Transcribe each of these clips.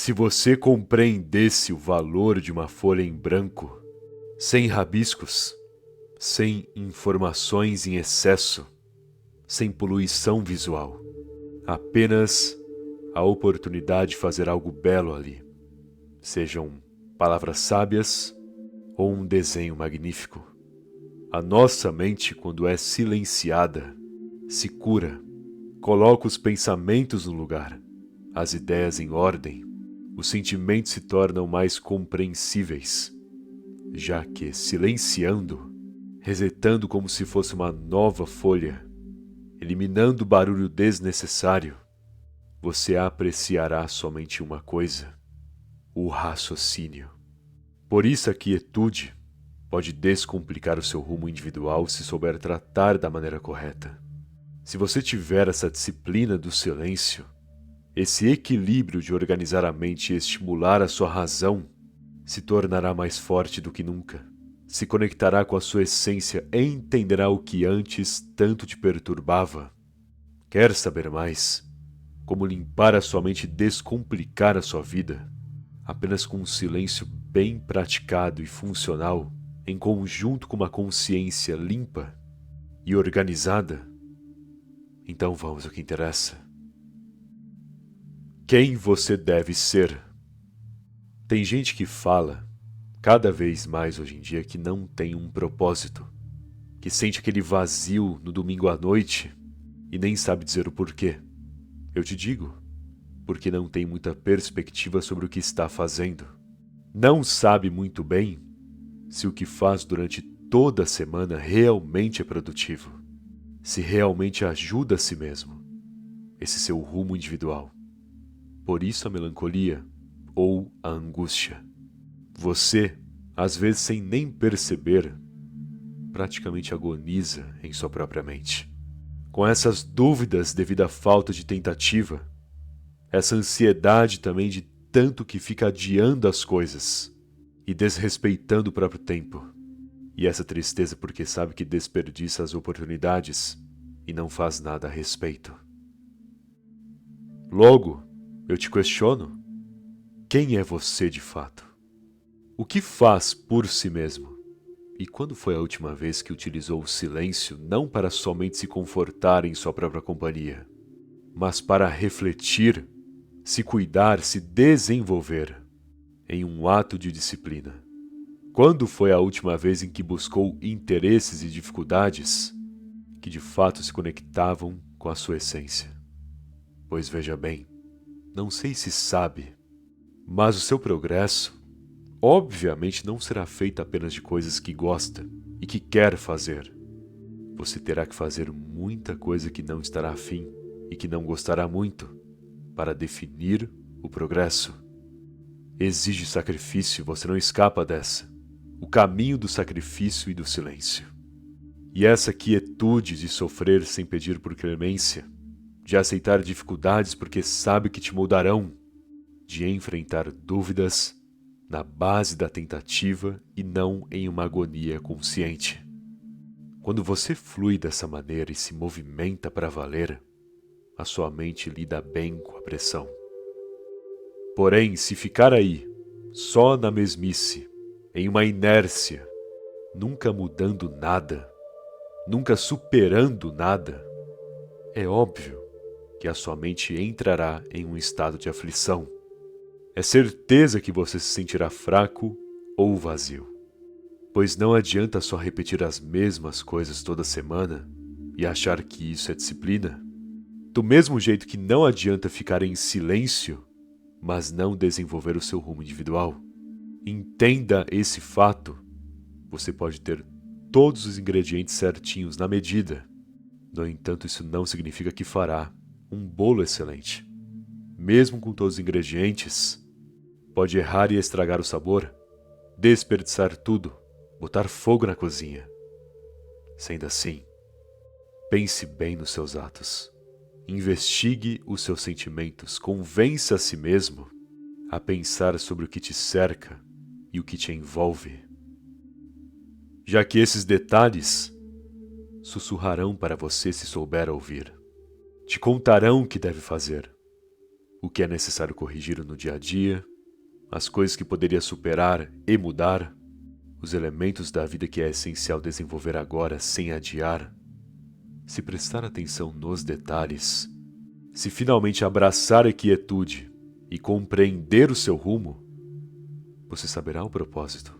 Se você compreendesse o valor de uma folha em branco, sem rabiscos, sem informações em excesso, sem poluição visual, apenas a oportunidade de fazer algo belo ali, sejam palavras sábias ou um desenho magnífico. A nossa mente, quando é silenciada, se cura, coloca os pensamentos no lugar, as ideias em ordem, os sentimentos se tornam mais compreensíveis, já que silenciando, resetando como se fosse uma nova folha, eliminando o barulho desnecessário, você apreciará somente uma coisa: o raciocínio. Por isso a quietude pode descomplicar o seu rumo individual se souber tratar da maneira correta. Se você tiver essa disciplina do silêncio, esse equilíbrio de organizar a mente e estimular a sua razão, se tornará mais forte do que nunca. Se conectará com a sua essência e entenderá o que antes tanto te perturbava. Quer saber mais? Como limpar a sua mente e descomplicar a sua vida? Apenas com um silêncio bem praticado e funcional, em conjunto com uma consciência limpa e organizada? Então vamos ao que interessa. Quem você deve ser? Tem gente que fala, cada vez mais hoje em dia, que não tem um propósito, que sente aquele vazio no domingo à noite e nem sabe dizer o porquê. Eu te digo, porque não tem muita perspectiva sobre o que está fazendo. Não sabe muito bem se o que faz durante toda a semana realmente é produtivo, se realmente ajuda a si mesmo, esse seu rumo individual. Por isso a melancolia ou a angústia. Você, às vezes sem nem perceber, praticamente agoniza em sua própria mente. Com essas dúvidas devido à falta de tentativa, essa ansiedade também de tanto que fica adiando as coisas e desrespeitando o próprio tempo. E essa tristeza porque sabe que desperdiça as oportunidades e não faz nada a respeito. Logo, eu te questiono, quem é você de fato? O que faz por si mesmo? E quando foi a última vez que utilizou o silêncio não para somente se confortar em sua própria companhia, mas para refletir, se cuidar, se desenvolver em um ato de disciplina? Quando foi a última vez em que buscou interesses e dificuldades que de fato se conectavam com a sua essência? Pois veja bem, não sei se sabe, mas o seu progresso, obviamente, não será feito apenas de coisas que gosta e que quer fazer. Você terá que fazer muita coisa que não estará afim e que não gostará muito para definir o progresso. Exige sacrifício, você não escapa dessa. O caminho do sacrifício e do silêncio. E essa quietude de sofrer sem pedir por clemência, de aceitar dificuldades porque sabe que te moldarão, de enfrentar dúvidas na base da tentativa e não em uma agonia consciente. Quando você flui dessa maneira e se movimenta para valer, a sua mente lida bem com a pressão. Porém, se ficar aí, só na mesmice, em uma inércia, nunca mudando nada, nunca superando nada, é óbvio que a sua mente entrará em um estado de aflição. É certeza que você se sentirá fraco ou vazio, pois não adianta só repetir as mesmas coisas toda semana e achar que isso é disciplina. Do mesmo jeito que não adianta ficar em silêncio, mas não desenvolver o seu rumo individual. Entenda esse fato. Você pode ter todos os ingredientes certinhos na medida. No entanto, isso não significa que fará um bolo excelente. Mesmo com todos os ingredientes, pode errar e estragar o sabor, desperdiçar tudo, botar fogo na cozinha. Sendo assim, pense bem nos seus atos. Investigue os seus sentimentos, convença a si mesmo a pensar sobre o que te cerca e o que te envolve. Já que esses detalhes sussurrarão para você se souber ouvir. Te contarão o que deve fazer. o que é necessário corrigir no dia a dia, as coisas que poderia superar e mudar, os elementos da vida que é essencial desenvolver agora sem adiar. Se prestar atenção nos detalhes, se finalmente abraçar a quietude e compreender o seu rumo, você saberá o propósito,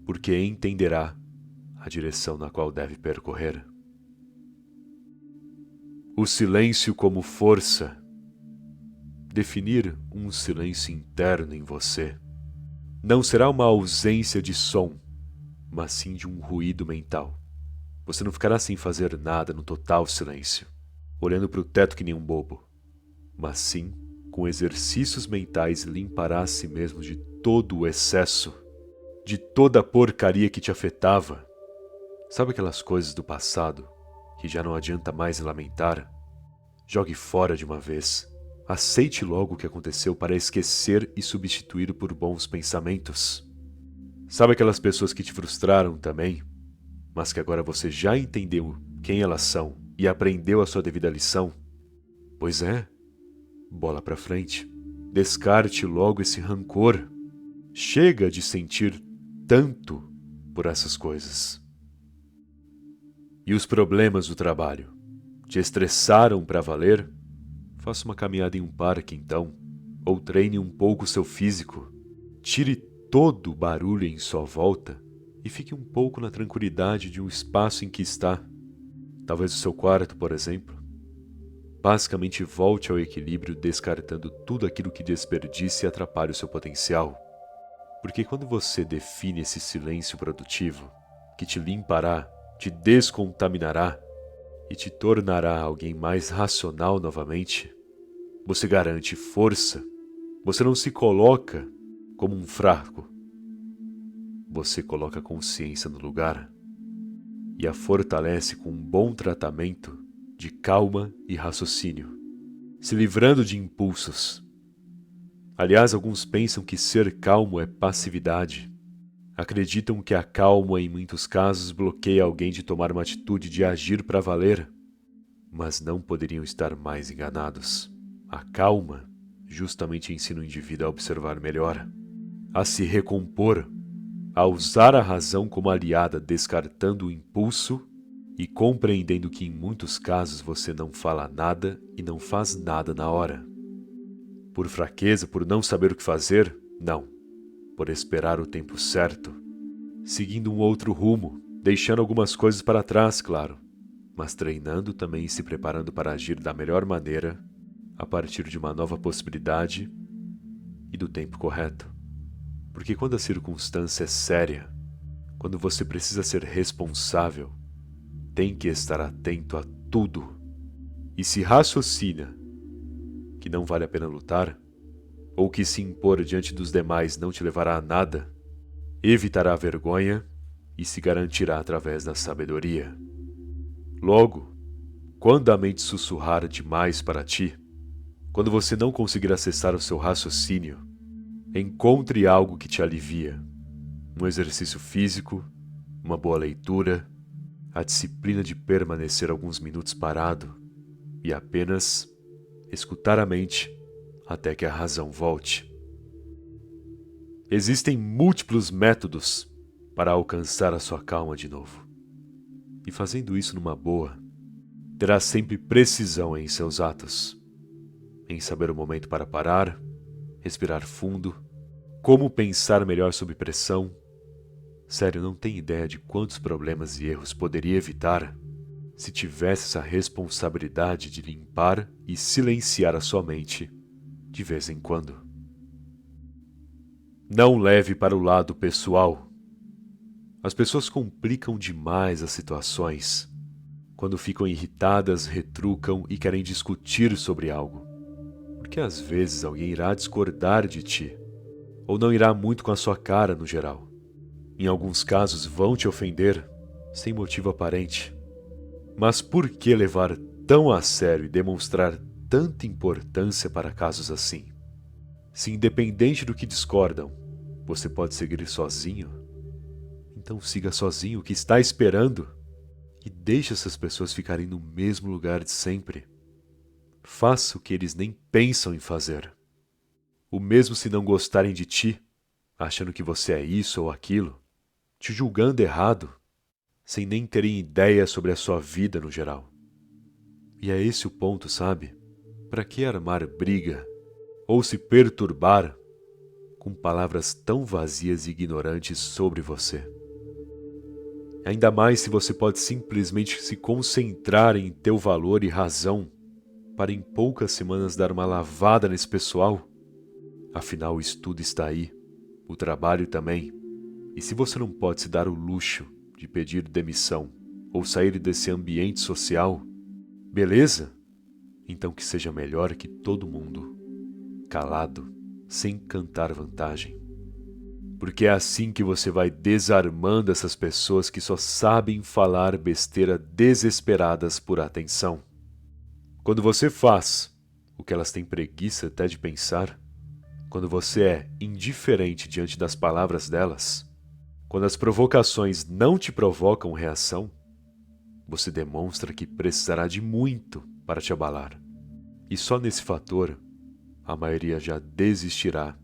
porque entenderá a direção na qual deve percorrer. O silêncio como força. Definir um silêncio interno em você não será uma ausência de som, mas sim de um ruído mental. Você não ficará sem fazer nada no total silêncio, olhando para o teto que nem um bobo, mas sim, com exercícios mentais, limpará a si mesmo de todo o excesso, de toda a porcaria que te afetava. Sabe aquelas coisas do passado que já não adianta mais lamentar? Jogue fora de uma vez. Aceite logo o que aconteceu para esquecer e substituí-lo por bons pensamentos. Sabe aquelas pessoas que te frustraram também, mas que agora você já entendeu quem elas são e aprendeu a sua devida lição? Pois é, bola pra frente. Descarte logo esse rancor. Chega de sentir tanto por essas coisas. E os problemas do trabalho? Te estressaram pra valer? Faça uma caminhada em um parque, então, ou treine um pouco seu físico. Tire todo o barulho em sua volta e fique um pouco na tranquilidade de um espaço em que está. Talvez o seu quarto, por exemplo. Basicamente, volte ao equilíbrio descartando tudo aquilo que desperdice e atrapalha o seu potencial. Porque quando você define esse silêncio produtivo, que te limpará, te descontaminará e te tornará alguém mais racional novamente, você garante força. Você não se coloca como um fraco. Você coloca a consciência no lugar e a fortalece com um bom tratamento de calma e raciocínio, se livrando de impulsos. Aliás, alguns pensam que ser calmo é passividade. Acreditam que a calma, em muitos casos, bloqueia alguém de tomar uma atitude de agir para valer, mas não poderiam estar mais enganados. A calma justamente ensina o indivíduo a observar melhor, a se recompor, a usar a razão como aliada, descartando o impulso e compreendendo que em muitos casos você não fala nada e não faz nada na hora. Por fraqueza, por não saber o que fazer? Não. Por esperar o tempo certo, seguindo um outro rumo, deixando algumas coisas para trás, claro, mas treinando também e se preparando para agir da melhor maneira a partir de uma nova possibilidade e do tempo correto. Porque quando a circunstância é séria, quando você precisa ser responsável, tem que estar atento a tudo. E se raciocina que não vale a pena lutar, ou que se impor diante dos demais não te levará a nada, evitará a vergonha e se garantirá através da sabedoria. Logo, quando a mente sussurrar demais para ti, quando você não conseguir acessar o seu raciocínio, encontre algo que te alivia. Um exercício físico, uma boa leitura, a disciplina de permanecer alguns minutos parado e apenas escutar a mente até que a razão volte. Existem múltiplos métodos para alcançar a sua calma de novo. E fazendo isso numa boa, terá sempre precisão em seus atos, em saber o momento para parar, respirar fundo, como pensar melhor sob pressão. Sério, não tem ideia de quantos problemas e erros poderia evitar se tivesse essa responsabilidade de limpar e silenciar a sua mente de vez em quando. Não leve para o lado pessoal. As pessoas complicam demais as situações. Quando ficam irritadas, retrucam e querem discutir sobre algo. Porque às vezes alguém irá discordar de ti, ou não irá muito com a sua cara no geral. Em alguns casos vão te ofender, sem motivo aparente. Mas por que levar tão a sério e demonstrar tanta importância para casos assim? Se independente do que discordam, você pode seguir sozinho, então siga sozinho o que está esperando e deixe essas pessoas ficarem no mesmo lugar de sempre. Faça o que eles nem pensam em fazer. O mesmo se não gostarem de ti, achando que você é isso ou aquilo, te julgando errado, sem nem terem ideia sobre a sua vida no geral. E é esse o ponto, sabe? Para que armar briga ou se perturbar com palavras tão vazias e ignorantes sobre você? Ainda mais se você pode simplesmente se concentrar em teu valor e razão para em poucas semanas dar uma lavada nesse pessoal. Afinal, o estudo está aí, o trabalho também. E se você não pode se dar o luxo de pedir demissão ou sair desse ambiente social, beleza? Então que seja melhor que todo mundo, calado, sem cantar vantagem. Porque é assim que você vai desarmando essas pessoas que só sabem falar besteira desesperadas por atenção. Quando você faz o que elas têm preguiça até de pensar, quando você é indiferente diante das palavras delas, quando as provocações não te provocam reação, você demonstra que precisará de muito para te abalar. E só nesse fator, a maioria já desistirá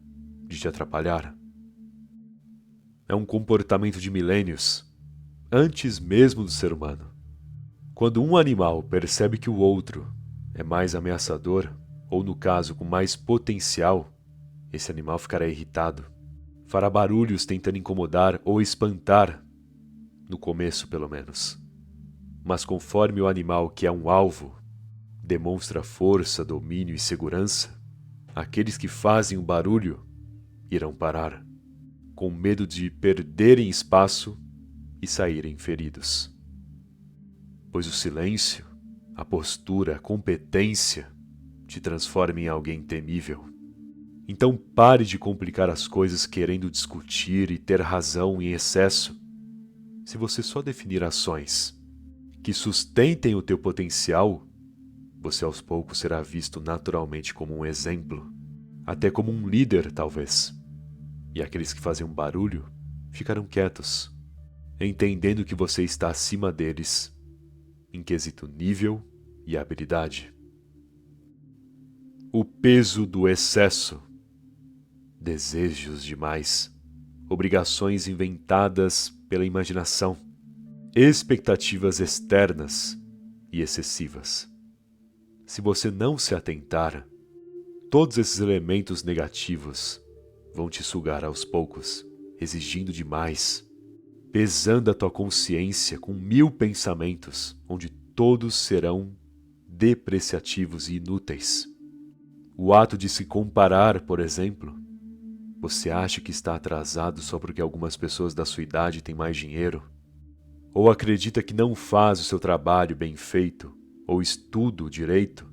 de te atrapalhar. É um comportamento de milênios, antes mesmo do ser humano. Quando um animal percebe que o outro é mais ameaçador, ou no caso com mais potencial, esse animal ficará irritado. Fará barulhos tentando incomodar ou espantar, no começo pelo menos. Mas conforme o animal que é um alvo demonstra força, domínio e segurança, aqueles que fazem o barulho irão parar, com medo de perderem espaço e saírem feridos. Pois o silêncio, a postura, a competência te transforma em alguém temível. Então pare de complicar as coisas querendo discutir e ter razão em excesso. Se você só definir ações que sustentem o teu potencial, você aos poucos será visto naturalmente como um exemplo, até como um líder talvez. E aqueles que fazem um barulho ficarão quietos, entendendo que você está acima deles em quesito nível e habilidade. O peso do excesso. Desejos demais, obrigações inventadas pela imaginação, expectativas externas e excessivas. Se você não se atentar, todos esses elementos negativos vão te sugar aos poucos, exigindo demais, pesando a tua consciência com 1000 pensamentos, onde todos serão depreciativos e inúteis. O ato de se comparar, por exemplo. Você acha que está atrasado só porque algumas pessoas da sua idade têm mais dinheiro? Ou acredita que não faz o seu trabalho bem feito ou estudo direito,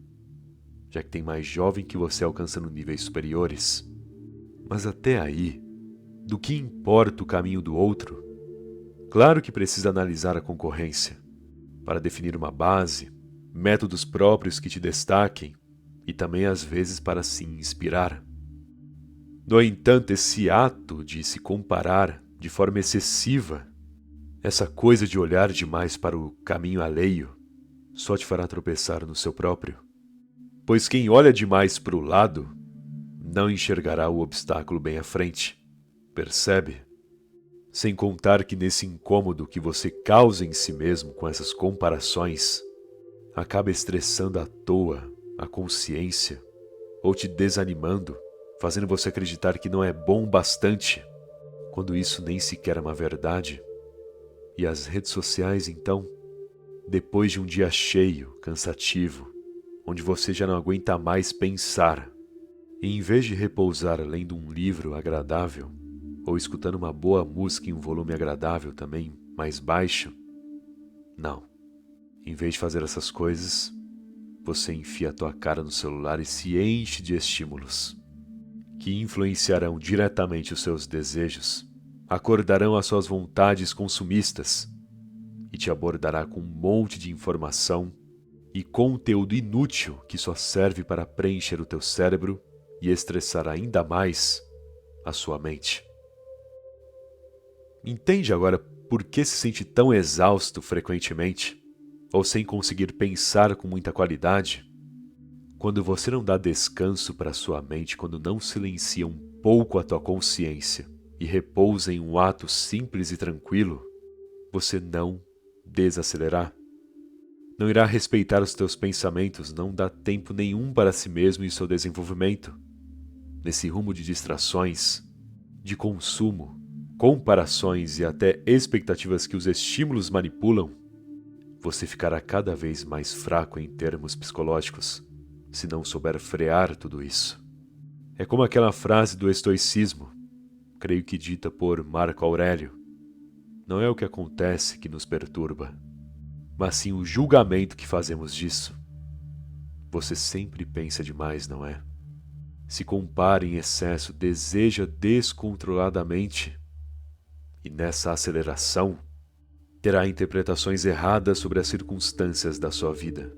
já que tem mais jovem que você alcançando níveis superiores? Mas até aí, do que importa o caminho do outro? Claro que precisa analisar a concorrência para definir uma base, métodos próprios que te destaquem e também às vezes para se inspirar. No entanto, esse ato de se comparar de forma excessiva, essa coisa de olhar demais para o caminho alheio, só te fará tropeçar no seu próprio. Pois quem olha demais para o lado, não enxergará o obstáculo bem à frente. Percebe? Sem contar que nesse incômodo que você causa em si mesmo com essas comparações, acaba estressando à toa a consciência ou te desanimando, fazendo você acreditar que não é bom bastante, quando isso nem sequer é uma verdade. E as redes sociais, então, depois de um dia cheio, cansativo, onde você já não aguenta mais pensar, e em vez de repousar lendo um livro agradável, ou escutando uma boa música em um volume agradável também, mais baixo, não. Em vez de fazer essas coisas, você enfia a tua cara no celular e se enche de estímulos que influenciarão diretamente os seus desejos, acordarão as suas vontades consumistas e te abordará com um monte de informação e conteúdo inútil que só serve para preencher o teu cérebro e estressar ainda mais a sua mente. Entende agora por que se sente tão exausto frequentemente ou sem conseguir pensar com muita qualidade? Quando você não dá descanso para sua mente, quando não silencia um pouco a tua consciência e repousa em um ato simples e tranquilo, você não desacelerar. Não irá respeitar os teus pensamentos, não dá tempo nenhum para si mesmo e seu desenvolvimento. Nesse rumo de distrações, de consumo, comparações e até expectativas que os estímulos manipulam, você ficará cada vez mais fraco em termos psicológicos, se não souber frear tudo isso. É como aquela frase do estoicismo, creio que dita por Marco Aurélio: não é o que acontece que nos perturba, mas sim o julgamento que fazemos disso. Você sempre pensa demais, não é? Se compara em excesso, deseja descontroladamente, e nessa aceleração, terá interpretações erradas sobre as circunstâncias da sua vida.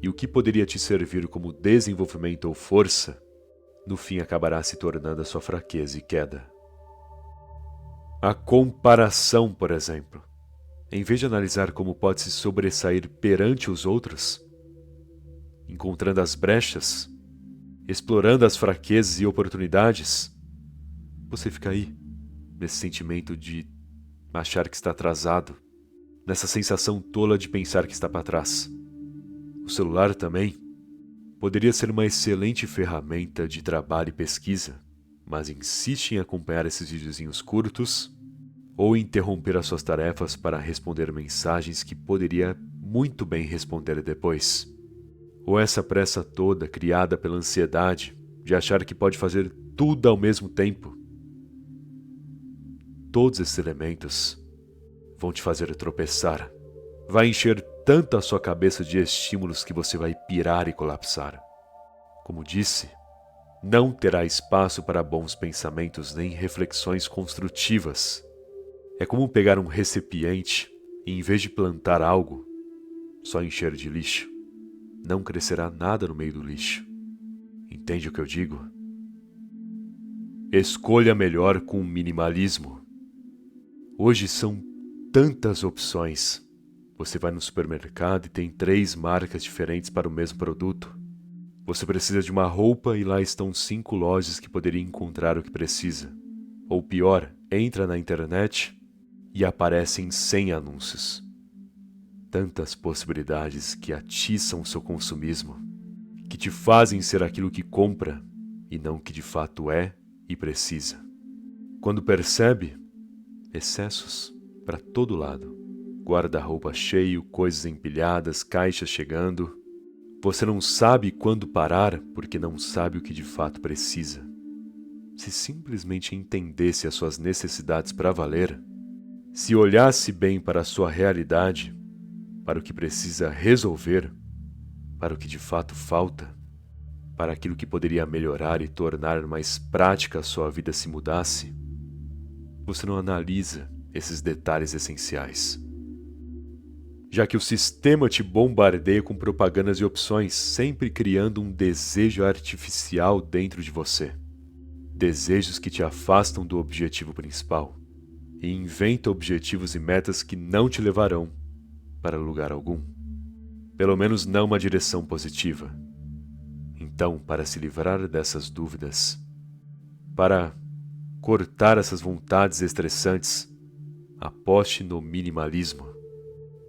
E o que poderia te servir como desenvolvimento ou força, no fim acabará se tornando a sua fraqueza e queda. A comparação, por exemplo. Em vez de analisar como pode se sobressair perante os outros, encontrando as brechas, explorando as fraquezas e oportunidades, você fica aí, nesse sentimento de achar que está atrasado, nessa sensação tola de pensar que está para trás. O celular também poderia ser uma excelente ferramenta de trabalho e pesquisa, mas insiste em acompanhar esses videozinhos curtos ou interromper as suas tarefas para responder mensagens que poderia muito bem responder depois. Ou essa pressa toda criada pela ansiedade de achar que pode fazer tudo ao mesmo tempo. Todos esses elementos vão te fazer tropeçar. Vai encher tanto a sua cabeça de estímulos que você vai pirar e colapsar. Como disse, não terá espaço para bons pensamentos nem reflexões construtivas. É como pegar um recipiente e, em vez de plantar algo, só encher de lixo. Não crescerá nada no meio do lixo. Entende o que eu digo? Escolha melhor com minimalismo. Hoje são tantas opções. Você vai no supermercado e tem 3 marcas diferentes para o mesmo produto. Você precisa de uma roupa e lá estão 5 lojas que poderia encontrar o que precisa. Ou pior, entra na internet e aparecem 100 anúncios. Tantas possibilidades que atiçam o seu consumismo, que te fazem ser aquilo que compra e não o que de fato é e precisa. Quando percebe, excessos para todo lado. Guarda-roupa cheio, coisas empilhadas, caixas chegando. Você não sabe quando parar porque não sabe o que de fato precisa. Se simplesmente entendesse as suas necessidades para valer, se olhasse bem para a sua realidade, para o que precisa resolver, para o que de fato falta, para aquilo que poderia melhorar e tornar mais prática a sua vida se mudasse, você não analisa esses detalhes essenciais. Já que o sistema te bombardeia com propagandas e opções, sempre criando um desejo artificial dentro de você. Desejos que te afastam do objetivo principal e inventa objetivos e metas que não te levarão para lugar algum. Pelo menos não uma direção positiva. Então, para se livrar dessas dúvidas, para cortar essas vontades estressantes, aposte no minimalismo.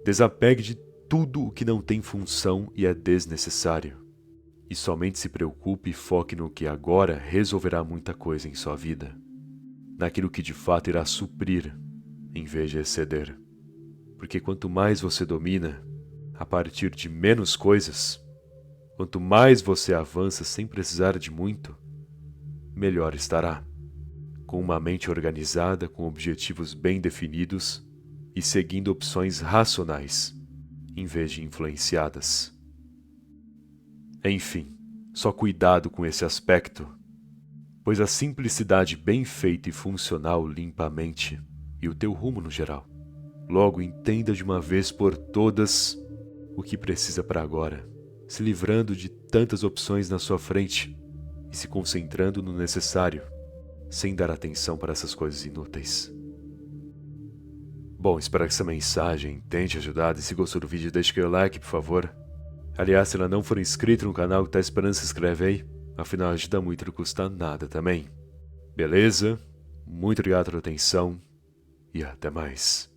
Desapegue de tudo o que não tem função e é desnecessário. E somente se preocupe e foque no que agora resolverá muita coisa em sua vida. Naquilo que de fato irá suprir, em vez de exceder. Porque quanto mais você domina, a partir de menos coisas, quanto mais você avança sem precisar de muito, melhor estará. Com uma mente organizada, com objetivos bem definidos e seguindo opções racionais, em vez de influenciadas. Enfim, só cuidado com esse aspecto, pois a simplicidade bem feita e funcional limpa a mente e o teu rumo no geral. Logo, entenda de uma vez por todas o que precisa para agora, se livrando de tantas opções na sua frente e se concentrando no necessário, sem dar atenção para essas coisas inúteis. Bom, espero que essa mensagem tenha te ajudado e se gostou do vídeo, deixe aquele like, por favor. Aliás, se ela não for inscrita no canal que tá esperando, se inscreve aí. Afinal, ajuda muito, não custa nada também. Beleza? Muito obrigado pela atenção e até mais.